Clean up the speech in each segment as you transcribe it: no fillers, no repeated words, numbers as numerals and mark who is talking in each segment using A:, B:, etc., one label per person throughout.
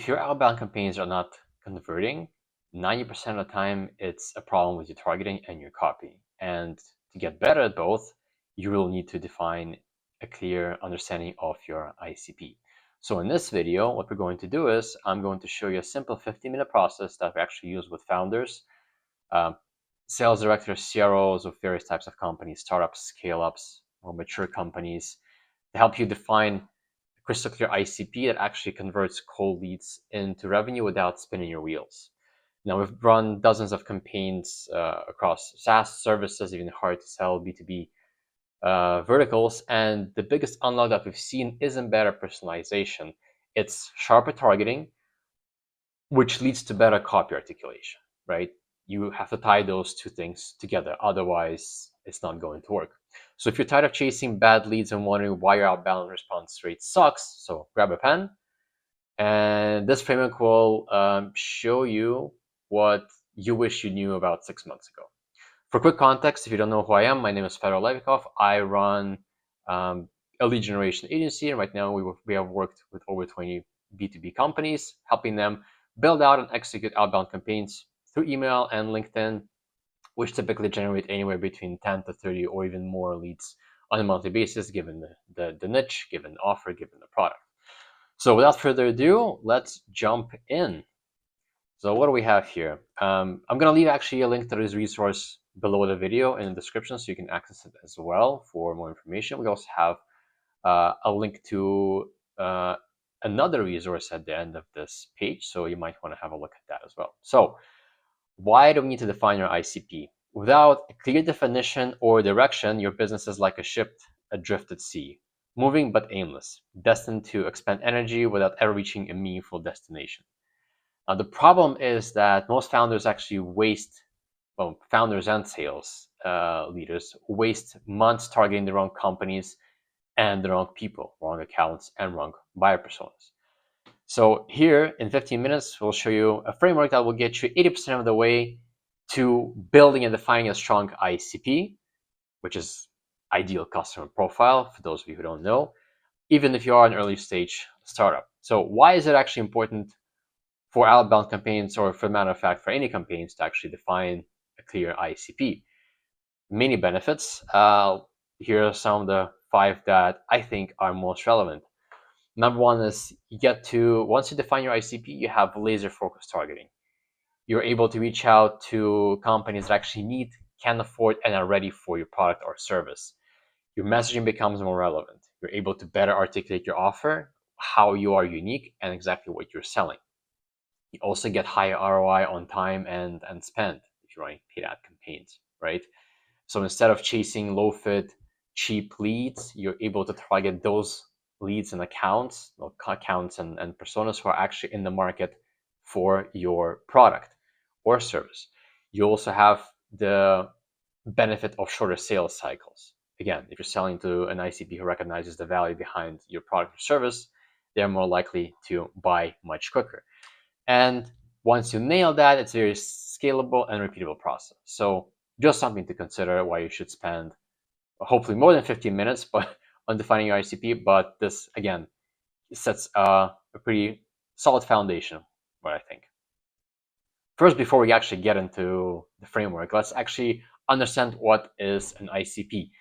A: if your outbound campaigns are not converting, 90% of the time, it's a problem with your targeting and your copy. And to get better at both, you will need to define a clear understanding of your ICP. So in this video, what we're going to do is I'm going to show you a simple 15-minute process that we actually use with founders, sales directors, CROs of various types of companies, startups, scale-ups, or mature companies, to help you define a crystal clear ICP that actually converts cold leads into revenue without spinning your wheels. Now, we've run dozens of campaigns across SaaS services, even hard to sell B2B verticals. And the biggest unlock that we've seen isn't better personalization. It's sharper targeting, which leads to better copy articulation, right? You have to tie those two things together. Otherwise, it's not going to work. So if you're tired of chasing bad leads and wondering why your outbound response rate sucks, so grab a pen. And this framework will show you what you wish you knew about 6 months ago. For quick context, if you don't know who I am, my name is Fedor Levikov. I run a lead generation agency, and right now we have worked with over 20 B2B companies, helping them build out and execute outbound campaigns through email and LinkedIn, which typically generate anywhere between 10 to 30 or even more leads on a monthly basis, given the niche, given the offer, given the product. So without further ado, let's jump in. So what do we have here? I'm going to leave actually a link to this resource below the video in the description so you can access it as well for more information. We also have a link to another resource at the end of this page, so you might want to have a look at that as well. So why do we need to define your ICP? Without a clear definition or direction, your business is like a ship adrift at sea, moving but aimless, destined to expend energy without ever reaching a meaningful destination. The problem is that most founders actually waste, well, founders and sales leaders waste months targeting the wrong companies and the wrong people, wrong accounts, and wrong buyer personas. So here in 15 minutes, we'll show you a framework that will get you 80% of the way to building and defining a strong ICP, which is ideal customer profile for those of you who don't know, even if you are an early stage startup. So why is it actually important for outbound campaigns, or for the matter of fact, for any campaigns, to actually define a clear ICP? Many benefits. Here are some of the 5 that I think are most relevant. Number 1 is once you define your ICP, you have laser focused targeting. You're able to reach out to companies that actually need, can afford, and are ready for your product or service. Your messaging becomes more relevant. You're able to better articulate your offer, how you are unique, and exactly what you're selling. You also get higher ROI on time and spend if you're running paid ad campaigns, right? So instead of chasing low fit, cheap leads, you're able to target those leads and accounts and personas who are actually in the market for your product or service. You also have the benefit of shorter sales cycles. Again, if you're selling to an ICP who recognizes the value behind your product or service, they're more likely to buy much quicker. And once you nail that, it's a very scalable and repeatable process. So just something to consider why you should spend hopefully more than 15 minutes on defining your ICP. But this, again, sets a pretty solid foundation, what I think. First, before we actually get into the framework, let's actually understand what is an ICP.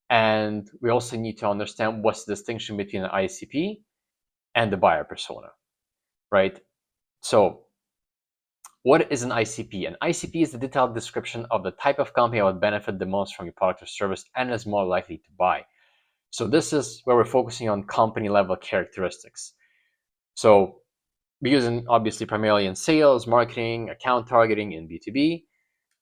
A: And we also need to understand what's the distinction between an ICP and the buyer persona, right? So what is an ICP? An ICP is the detailed description of the type of company that would benefit the most from your product or service and is more likely to buy. So this is where we're focusing on company level characteristics. So we're using obviously primarily in sales, marketing, account targeting in B2B.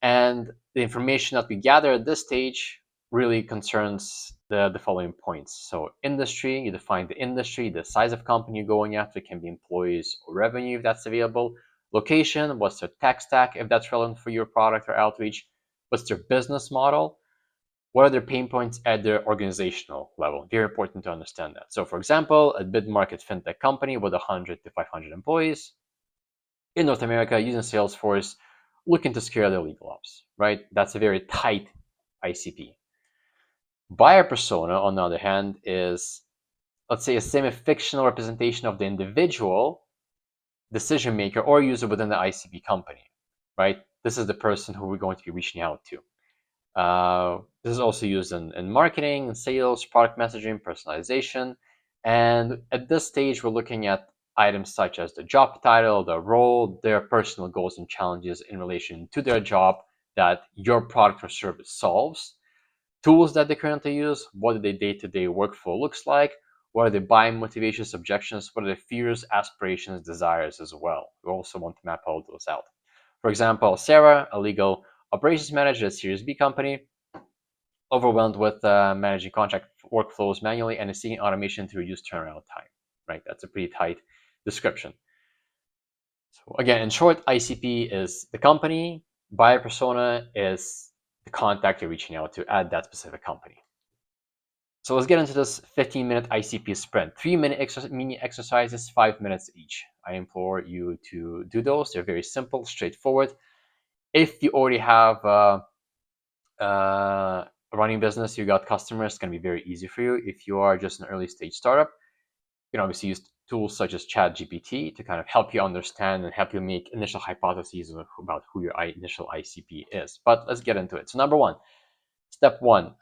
A: And the information that we gather at this stage really concerns the following points. So industry, you define the industry, the size of company you're going after. It can be employees or revenue if that's available. Location, what's their tech stack if that's relevant for your product or outreach. What's their business model? What are their pain points at their organizational level? Very important to understand that. So for example, a mid-market fintech company with 100 to 500 employees in North America using Salesforce, looking to scale their legal ops, right? That's a very tight ICP. Buyer persona, on the other hand, is, let's say, a semi-fictional representation of the individual decision maker or user within the ICP company, right? This is the person who we're going to be reaching out to. This is also used in marketing, sales, product messaging, personalization. And at this stage, we're looking at items such as the job title, the role, their personal goals and challenges in relation to their job that your product or service solves, tools that they currently use, what their day-to-day workflow looks like, what are their buying motivations, objections, what are their fears, aspirations, desires as well. We also want to map all those out. For example, Sarah, a legal operations manager at a Series B company, overwhelmed with managing contract workflows manually and is seeking automation to reduce turnaround time, right? That's a pretty tight description. So again, in short, ICP is the company, buyer persona is the contact you're reaching out to at that specific company. So let's get into this 15-minute ICP sprint. 3-minute mini exercises, 5 minutes each. I implore you to do those. They're very simple, straightforward. If you already have a running business, you got customers, it's going to be very easy for you. If you are just an early stage startup, you can obviously use tools such as ChatGPT to kind of help you understand and help you make initial hypotheses about who your initial ICP is. But let's get into it. So number one, step one,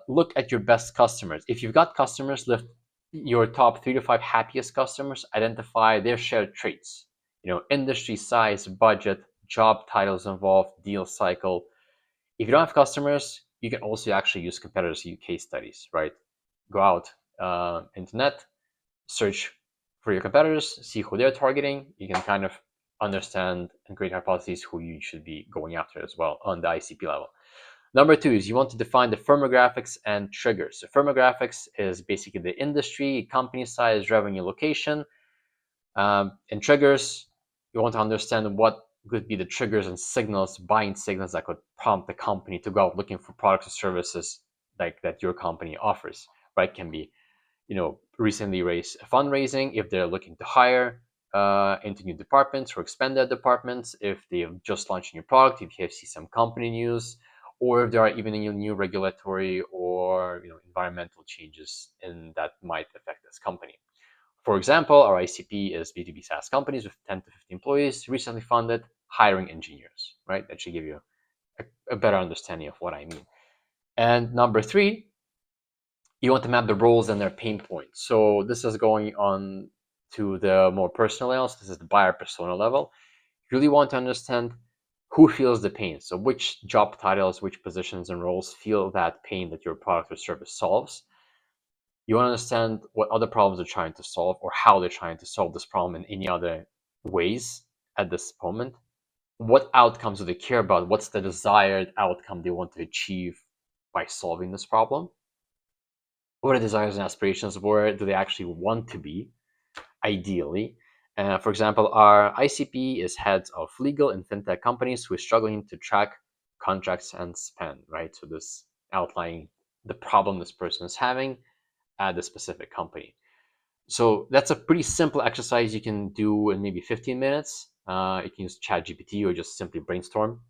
A: look at your best customers. If you've got customers, lift your top 3 to 5 happiest customers, identify their shared traits, industry size, budget, job titles involved, deal cycle. If you don't have customers, you can also actually use competitors, use case studies, right? Go out, internet, search for your competitors, see who they're targeting. You can kind of understand and create hypotheses who you should be going after as well on the ICP level. Number two is you want to define the firmographics and triggers. So firmographics is basically the industry, company size, revenue, location. And triggers, you want to understand what could be the triggers and signals, buying signals that could prompt the company to go out looking for products or services like that your company offers, right? Can be, recently raised fundraising if they're looking to hire into new departments or expand their departments, if they have just launched a new product, if you see some company news, or if there are even new regulatory or environmental changes in that might affect this company. For example, our ICP is B2B SaaS companies with 10 to 50 employees, recently funded, hiring engineers, right? That should give you a better understanding of what I mean. And number three, you want to map the roles and their pain points. So this is going on to the more personal levels. This is the buyer persona level. You really want to understand who feels the pain. So which job titles, which positions and roles feel that pain that your product or service solves. You want to understand what other problems they're trying to solve or how they're trying to solve this problem in any other ways at this moment. What outcomes do they care about? What's the desired outcome they want to achieve by solving this problem? What are desires and aspirations? Where do they actually want to be, ideally? For example, our ICP is heads of legal and fintech companies who are struggling to track contracts and spend, right? So this outlining the problem this person is having at the specific company. So that's a pretty simple exercise you can do in maybe 15 minutes. You can use ChatGPT or just simply brainstorm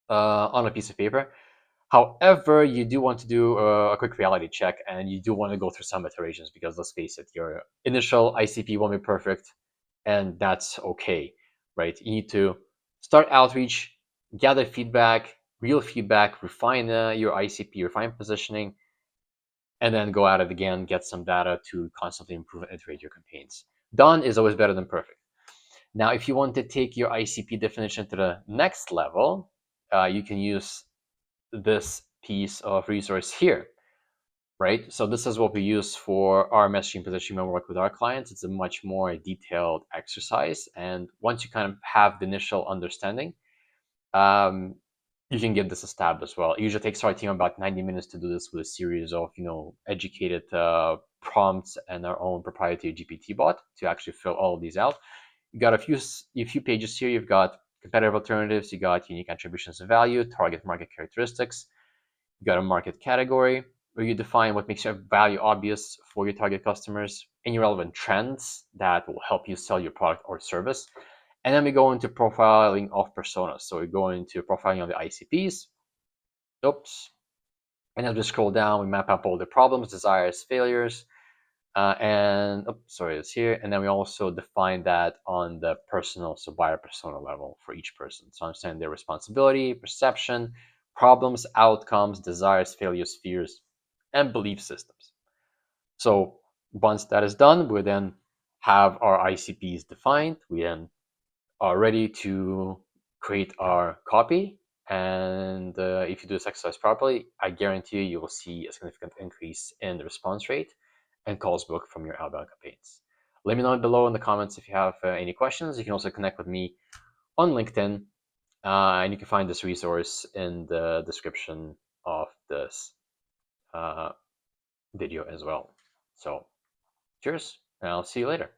A: on a piece of paper. However, you do want to do a quick reality check and you do want to go through some iterations because let's face it, your initial ICP won't be perfect and that's okay, right? You need to start outreach, gather feedback, real feedback, refine your ICP, refine positioning, and then go at it again, get some data to constantly improve and iterate your campaigns. Done is always better than perfect. Now, if you want to take your ICP definition to the next level, you can use this piece of resource here, right? So this is what we use for our messaging positioning when we work with our clients. It's a much more detailed exercise. And once you kind of have the initial understanding, you can get this established well. It usually takes our team about 90 minutes to do this with a series of, educated prompts and our own proprietary GPT bot to actually fill all of these out. You got a few pages here. You've got competitive alternatives. You got unique attributions of value, target market characteristics. You got a market category where you define what makes your value obvious for your target customers, any relevant trends that will help you sell your product or service. And then we go into profiling of personas. So we go into profiling of the ICPs. Oops. And as we scroll down, we map up all the problems, desires, failures. It's here. And then we also define that on the personal, so buyer persona level for each person. So understand their responsibility, perception, problems, outcomes, desires, failures, fears, and belief systems. So once that is done, we then have our ICPs defined. We then are ready to create our copy. And if you do this exercise properly, I guarantee you will see a significant increase in the response rate and calls booked from your outbound campaigns. Let me know below in the comments if you have any questions. You can also connect with me on LinkedIn, and you can find this resource in the description of this video as well. So cheers, and I'll see you later.